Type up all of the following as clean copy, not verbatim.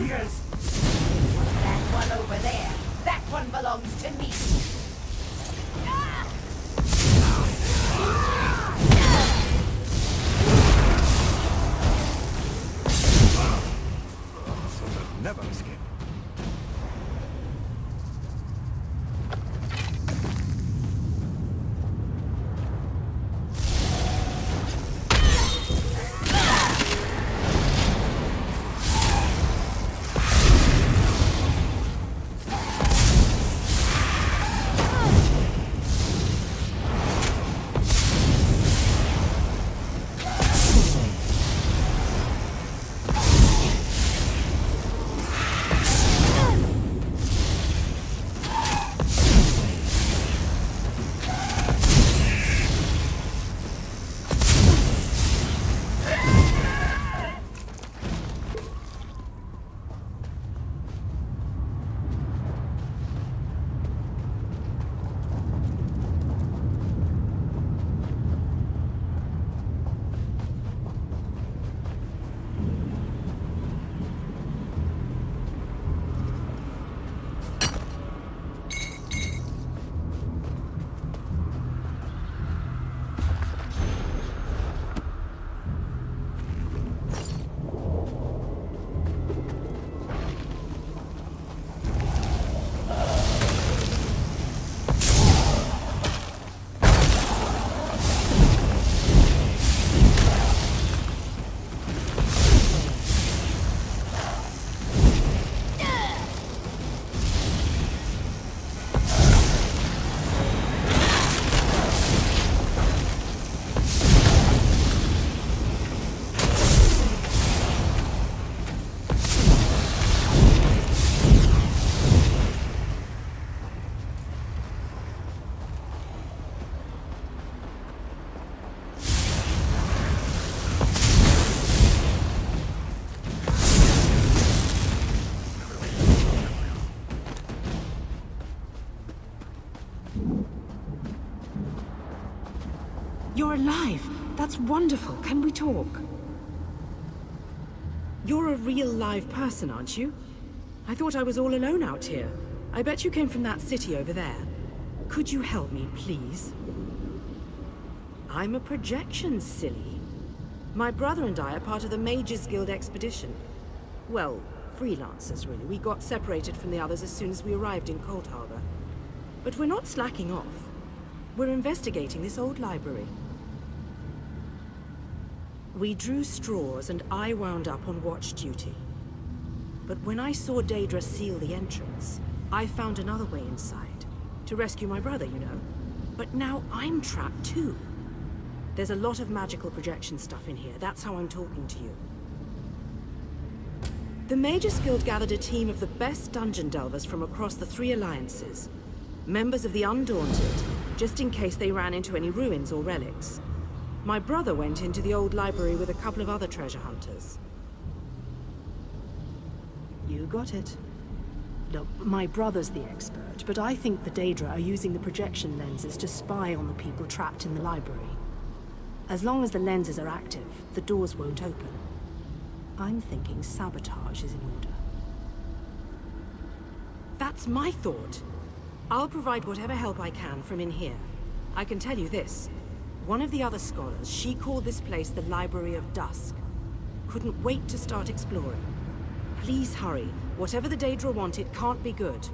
fingers! That one over there. That one belongs to me. So they'll never escape. You're alive! That's wonderful. Can we talk? You're a real live person, aren't you? I thought I was all alone out here. I bet you came from that city over there. Could you help me, please? I'm a projection, silly. My brother and I are part of the Mages Guild expedition. Well, freelancers, really. We got separated from the others as soon as we arrived in Cold Harbor. But we're not slacking off. We're investigating this old library. We drew straws and I wound up on watch duty. But when I saw Daedra seal the entrance, I found another way inside. To rescue my brother, you know. But now I'm trapped too. There's a lot of magical projection stuff in here. That's how I'm talking to you. The Mages Guild gathered a team of the best dungeon delvers from across the 3 alliances. Members of the Undaunted, just in case they ran into any ruins or relics. My brother went into the old library with a couple of other treasure hunters. You got it. Look, my brother's the expert, but I think the Daedra are using the projection lenses to spy on the people trapped in the library. As long as the lenses are active, the doors won't open. I'm thinking sabotage is in order. That's my thought. I'll provide whatever help I can from in here. I can tell you this. One of the other scholars, she called this place the Library of Dusk. Couldn't wait to start exploring. Please hurry. Whatever the Daedra want, it can't be good.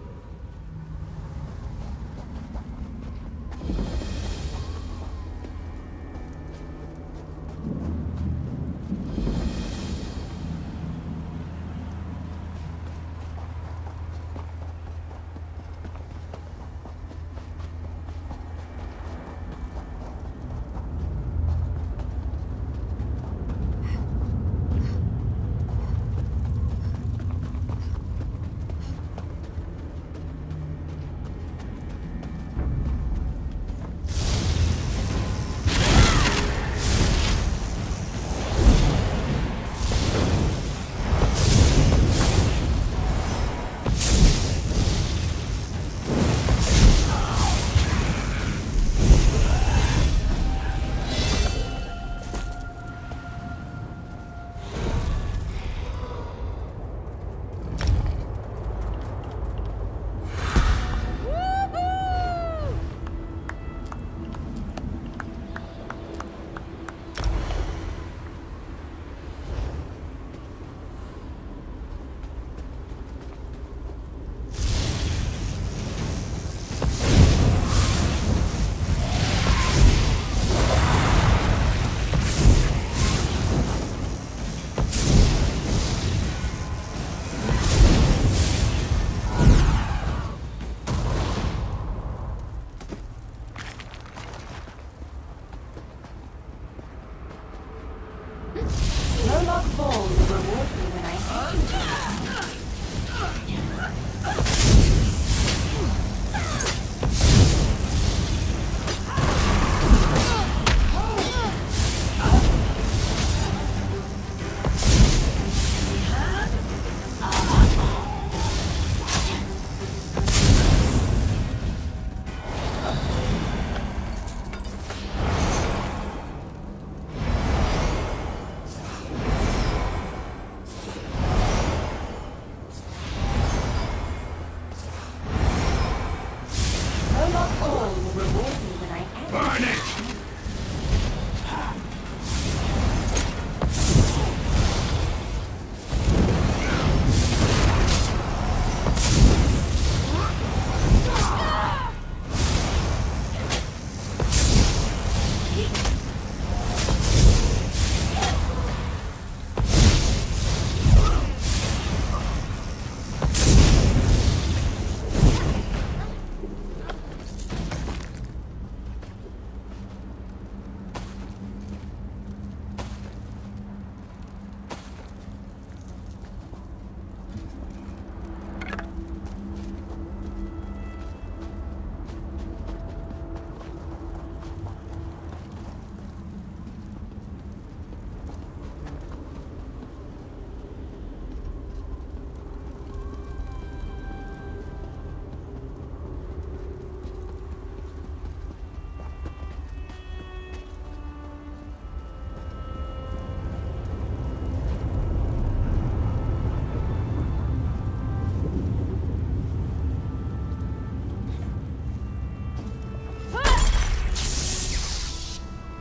Prologue Ball will reward me when I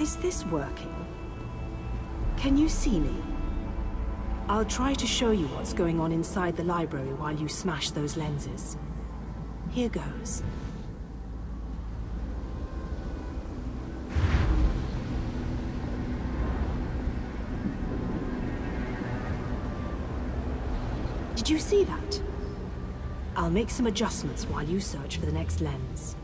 Is this working? Can you see me? I'll try to show you what's going on inside the library while you smash those lenses. Here goes. Did you see that? I'll make some adjustments while you search for the next lens.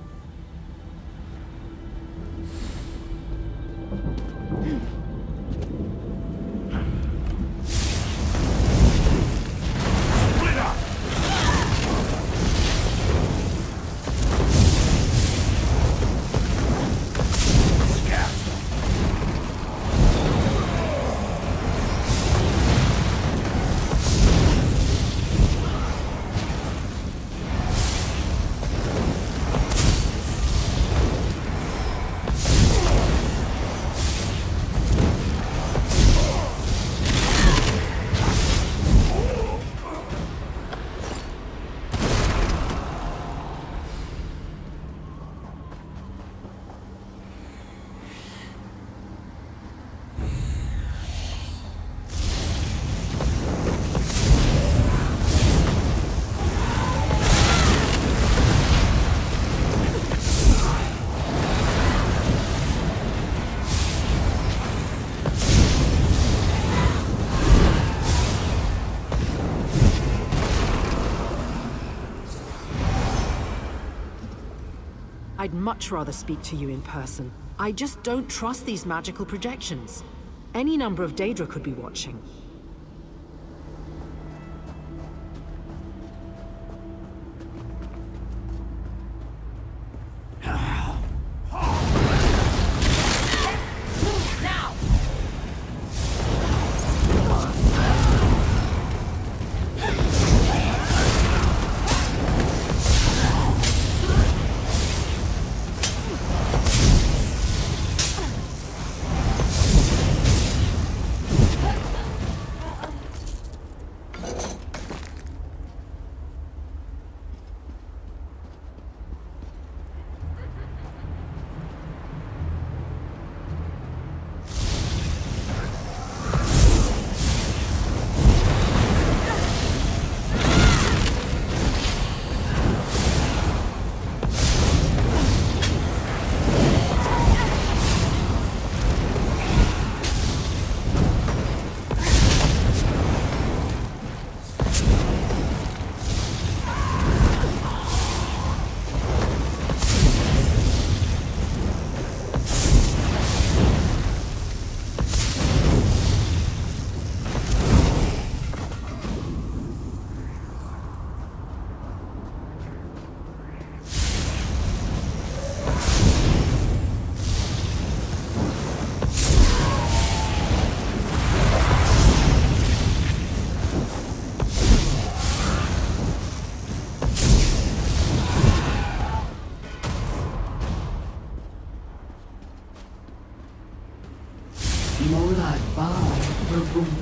I'd much rather speak to you in person. I just don't trust these magical projections. Any number of Daedra could be watching.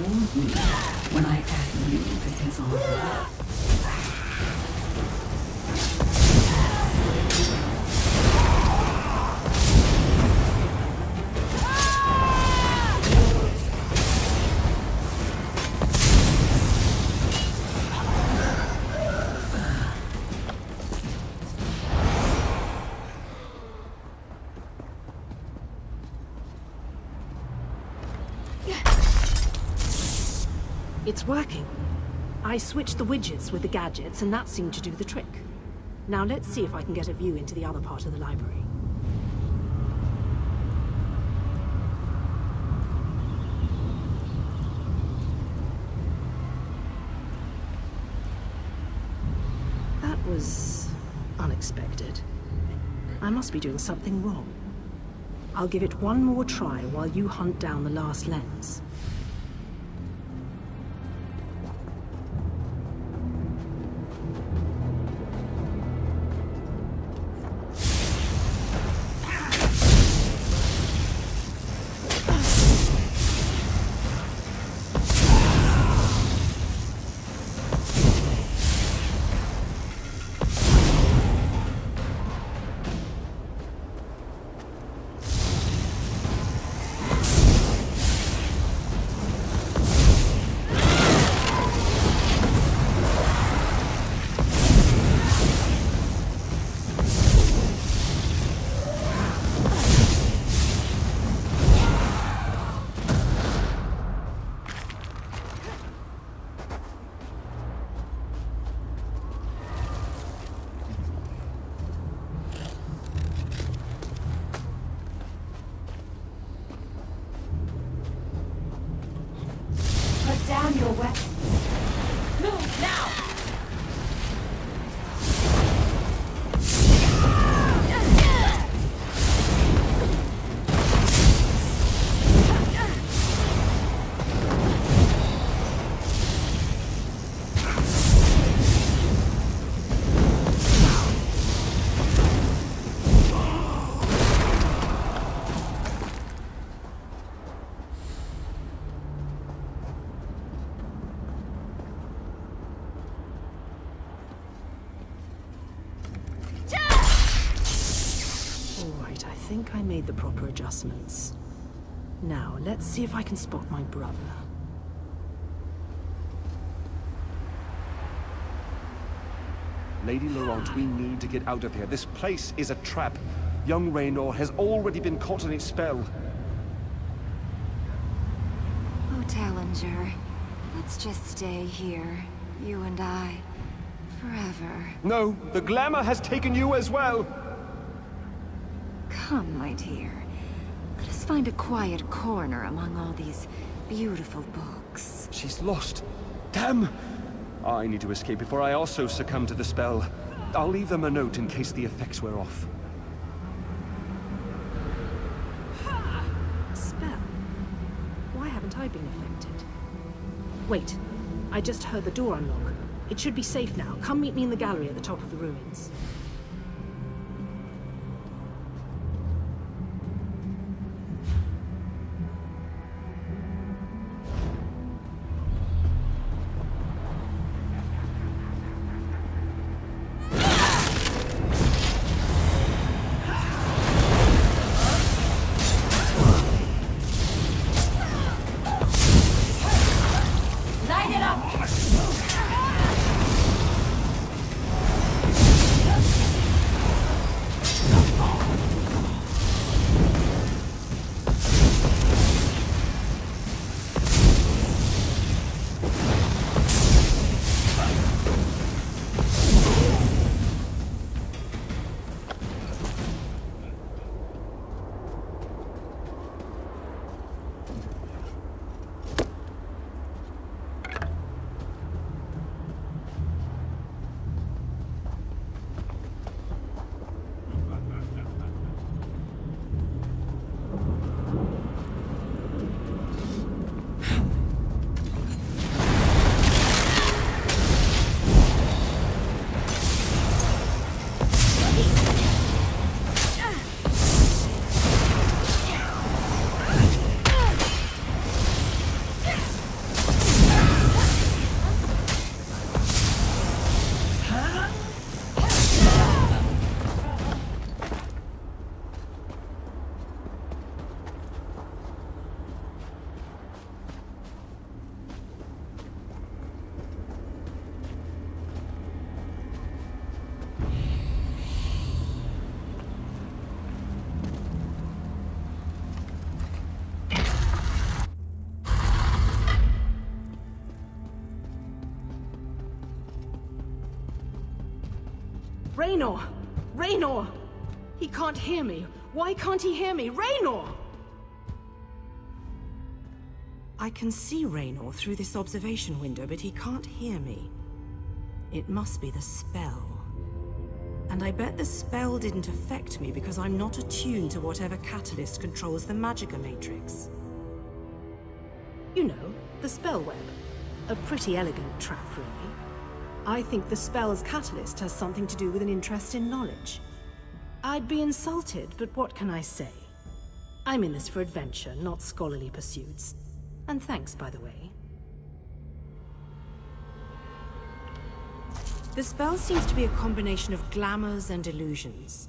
more room when I add you to his army. It's working. I switched the widgets with the gadgets, and that seemed to do the trick. Now let's see if I can get a view into the other part of the library. That was unexpected. I must be doing something wrong. I'll give it one more try while you hunt down the last lens. Down your weapons. Move now! I think I made the proper adjustments. Now, let's see if I can spot my brother. Lady Laurent, we need to get out of here. This place is a trap. Young Raynor has already been caught in its spell. Oh, Tallinger, let's just stay here, you and I, forever. No, the glamour has taken you as well. Come, my dear. Let us find a quiet corner among all these beautiful books. She's lost. Damn! I need to escape before I also succumb to the spell. I'll leave them a note in case the effects wear off. Spell? Why haven't I been affected? Wait, I just heard the door unlock. It should be safe now. Come meet me in the gallery at the top of the ruins. Light it up! Raynor! Raynor! He can't hear me. Why can't he hear me? Raynor! I can see Raynor through this observation window, but he can't hear me. It must be the spell. And I bet the spell didn't affect me because I'm not attuned to whatever catalyst controls the Magicka matrix. You know, the spell web. A pretty elegant trap, really. I think the spell's catalyst has something to do with an interest in knowledge. I'd be insulted, but what can I say? I'm in this for adventure, not scholarly pursuits. And thanks, by the way. The spell seems to be a combination of glamours and illusions.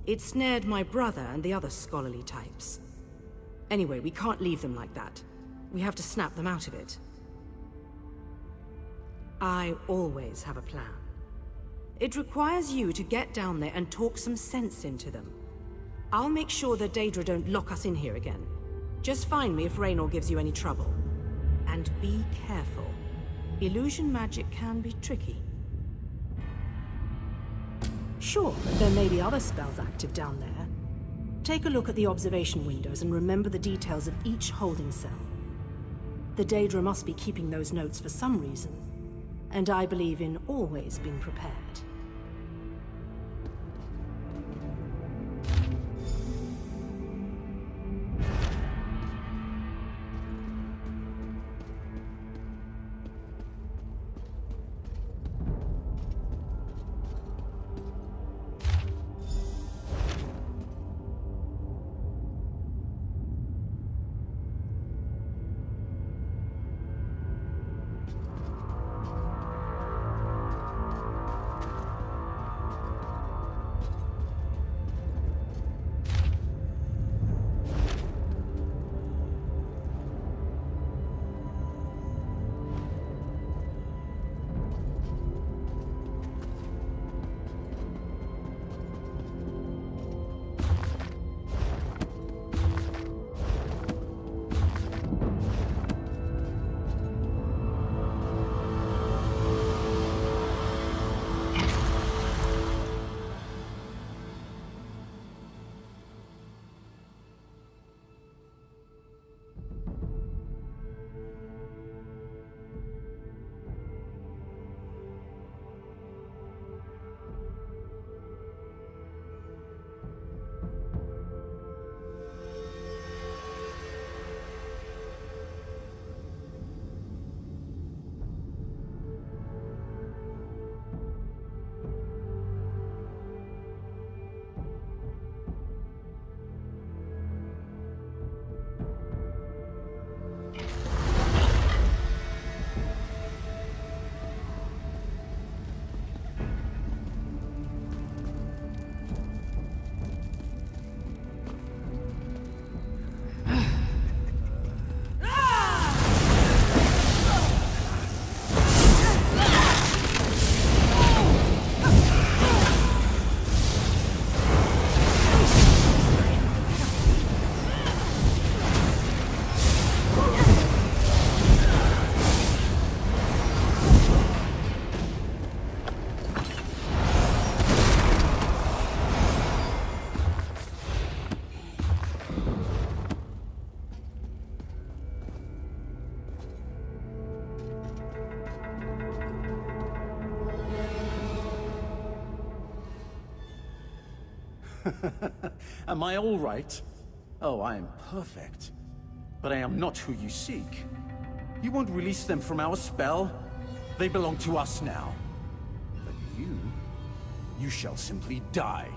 It snared my brother and the other scholarly types. Anyway, we can't leave them like that. We have to snap them out of it. I always have a plan. It requires you to get down there and talk some sense into them. I'll make sure that Daedra don't lock us in here again. Just find me if Raynor gives you any trouble. And be careful. Illusion magic can be tricky. Sure, there may be other spells active down there. Take a look at the observation windows and remember the details of each holding cell. The Daedra must be keeping those notes for some reason, and I believe in always being prepared. Am I all right? Oh, I am perfect. But I am not who you seek. You won't release them from our spell. They belong to us now. But you shall simply die.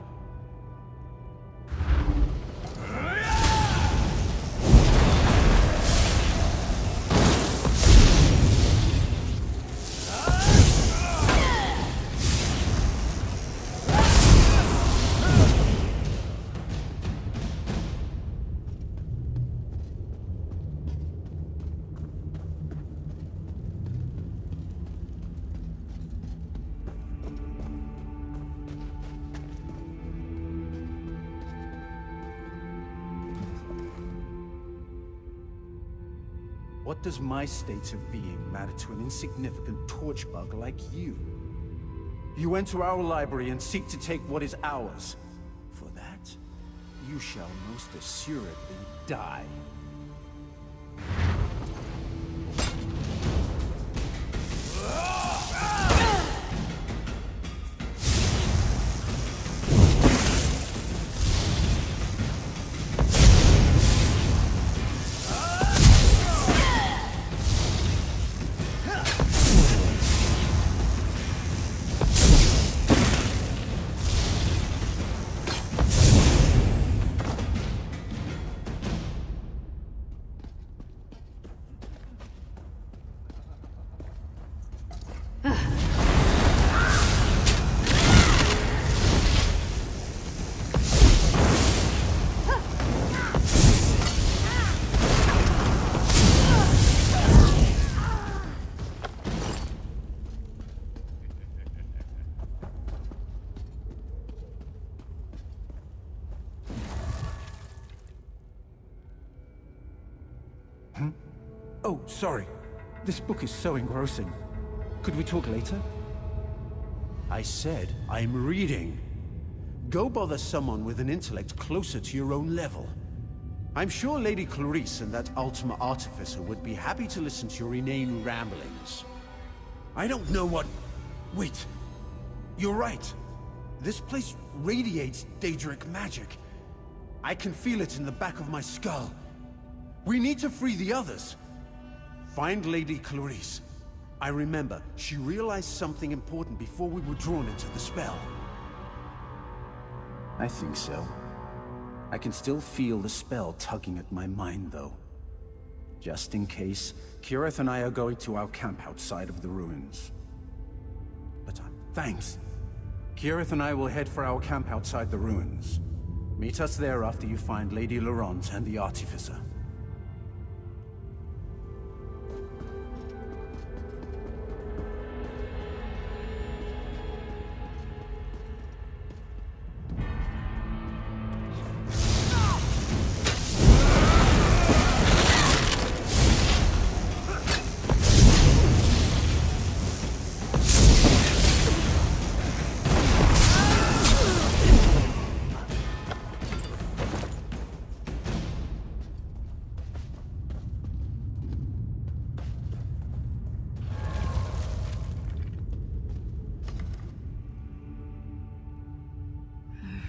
What does my state of being matter to an insignificant torch bug like you? You enter our library and seek to take what is ours. For that, you shall most assuredly die. Oh, sorry. This book is so engrossing. Could we talk later? I said I'm reading. Go bother someone with an intellect closer to your own level. I'm sure Lady Clarice and that Ultima Artificer would be happy to listen to your inane ramblings. I don't know what... Wait. You're right. This place radiates Daedric magic. I can feel it in the back of my skull. We need to free the others. Find Lady Clarice. I remember, she realized something important before we were drawn into the spell. I think so. I can still feel the spell tugging at my mind, though. Just in case, Kirith and I are going to our camp outside of the ruins. But thanks. Kirith and I will head for our camp outside the ruins. Meet us there after you find Lady Laurent and the Artificer.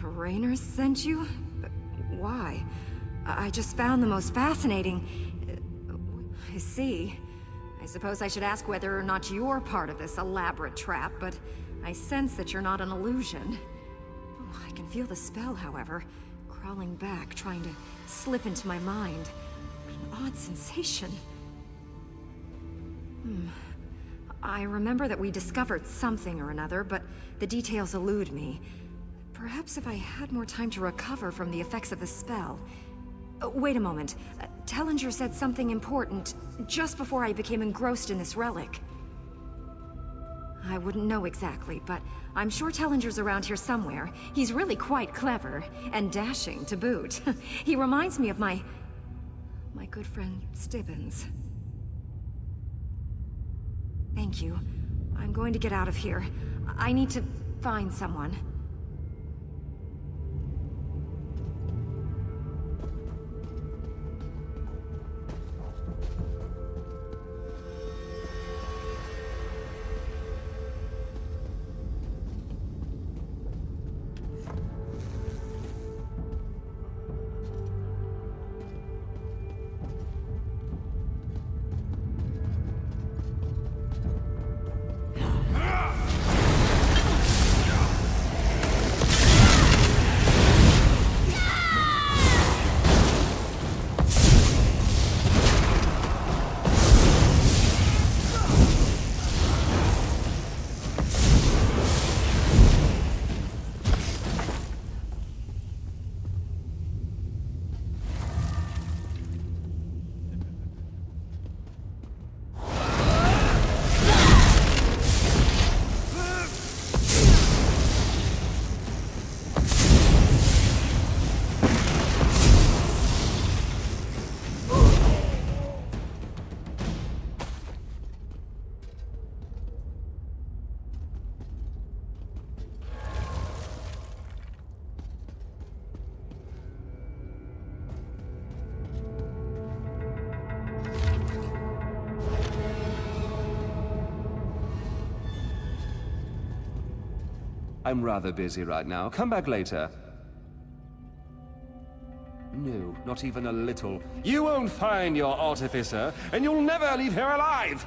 Raynor sent you? Why? I just found the most fascinating... I see. I suppose I should ask whether or not you're part of this elaborate trap, but I sense that you're not an illusion. Oh, I can feel the spell, however, crawling back, trying to slip into my mind. What an odd sensation. I remember that we discovered something or another, but the details elude me. Perhaps if I had more time to recover from the effects of the spell... wait a moment. Tellinger said something important just before I became engrossed in this relic. I wouldn't know exactly, but I'm sure Tellinger's around here somewhere. He's really quite clever, and dashing to boot. He reminds me of my good friend Stibbins. Thank you. I'm going to get out of here. I need to find someone. I'm rather busy right now. Come back later. No, not even a little. You won't find your artificer, and you'll never leave here alive!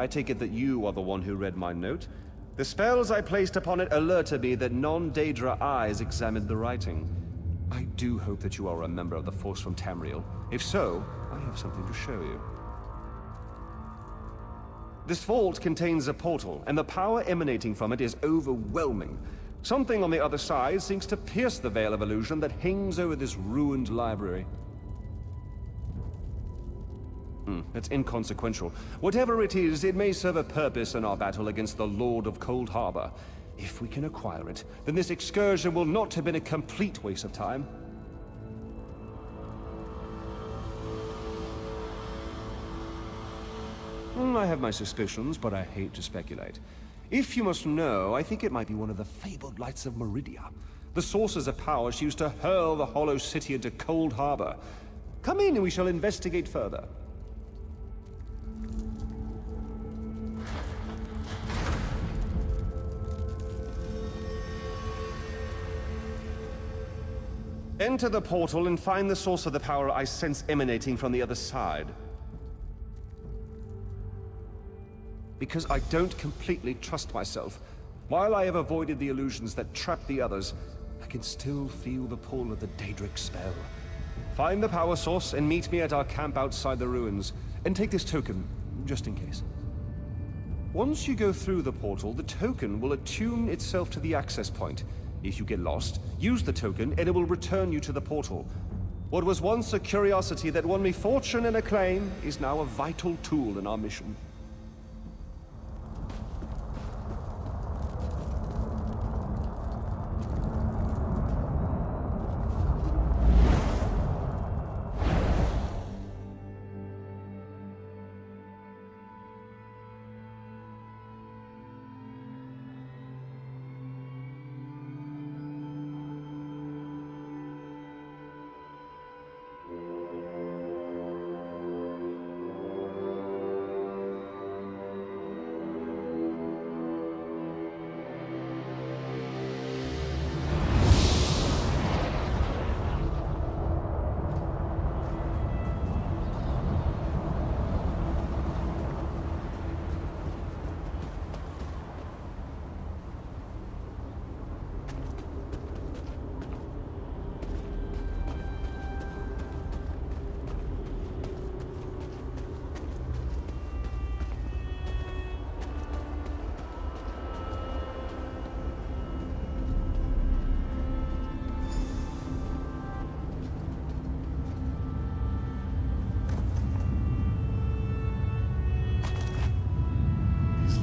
I take it that you are the one who read my note. The spells I placed upon it alerted me that non-Daedra eyes examined the writing. I do hope that you are a member of the Force from Tamriel. If so, I have something to show you. This vault contains a portal, and the power emanating from it is overwhelming. Something on the other side seems to pierce the veil of illusion that hangs over this ruined library. It's inconsequential. Whatever it is, it may serve a purpose in our battle against the Lord of Cold Harbor. If we can acquire it, then this excursion will not have been a complete waste of time. I have my suspicions, but I hate to speculate. If you must know, I think it might be one of the fabled lights of Meridia. The sources of power she used to hurl the Hollow City into Cold Harbor. Come in and we shall investigate further. Enter the portal and find the source of the power I sense emanating from the other side. Because I don't completely trust myself. While I have avoided the illusions that trap the others, I can still feel the pull of the Daedric spell. Find the power source and meet me at our camp outside the ruins. And take this token, just in case. Once you go through the portal, the token will attune itself to the access point. If you get lost, use the token and it will return you to the portal. What was once a curiosity that won me fortune and acclaim is now a vital tool in our mission.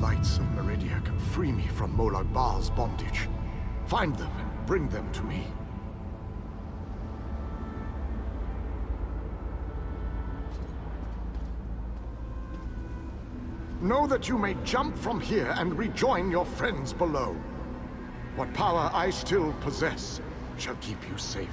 Lights of Meridia can free me from Molag Bal's bondage. Find them and bring them to me. Know that you may jump from here and rejoin your friends below. What power I still possess shall keep you safe.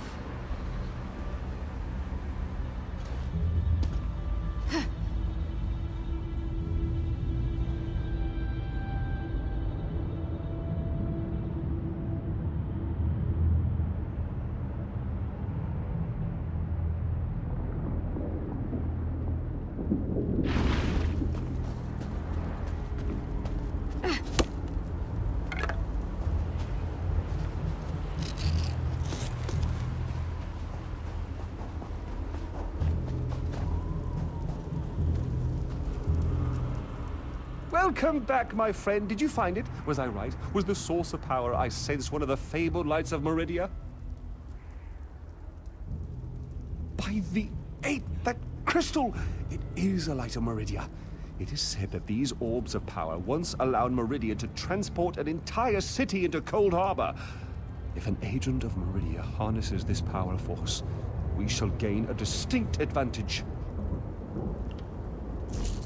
Welcome back, my friend. Did you find it? Was I right? Was the source of power I sense one of the fabled lights of Meridia? By the eight, that crystal! It is a light of Meridia. It is said that these orbs of power once allowed Meridia to transport an entire city into Cold Harbor. If an agent of Meridia harnesses this power force, we shall gain a distinct advantage.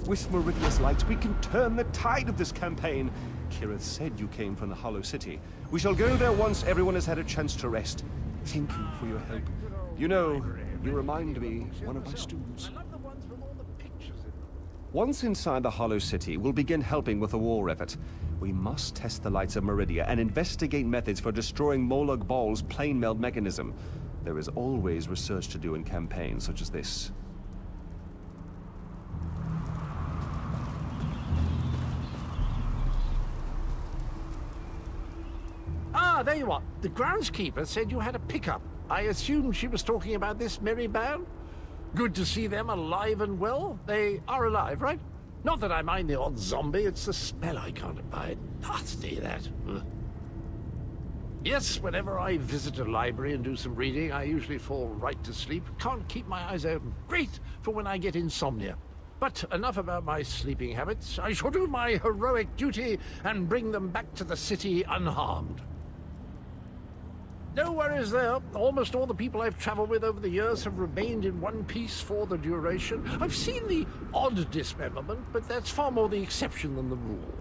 With Meridia's light, we can turn the tide of this campaign. Kirith said you came from the Hollow City. We shall go there once everyone has had a chance to rest. Thank you for your help. You know, you remind me of one of my students. Once inside the Hollow City, we'll begin helping with the war effort. We must test the lights of Meridia and investigate methods for destroying Molag Bal's plane meld mechanism. There is always research to do in campaigns such as this. Ah, there you are. The groundskeeper said you had a pickup. I assumed she was talking about this merry band. Good to see them alive and well. They are alive, right? Not that I mind the odd zombie, it's the smell I can't abide. Nasty, that. Ugh. Yes, whenever I visit a library and do some reading, I usually fall right to sleep. Can't keep my eyes open. Great for when I get insomnia. But enough about my sleeping habits. I shall do my heroic duty and bring them back to the city unharmed. No worries there. Almost all the people I've traveled with over the years have remained in one piece for the duration. I've seen the odd dismemberment, but that's far more the exception than the rule.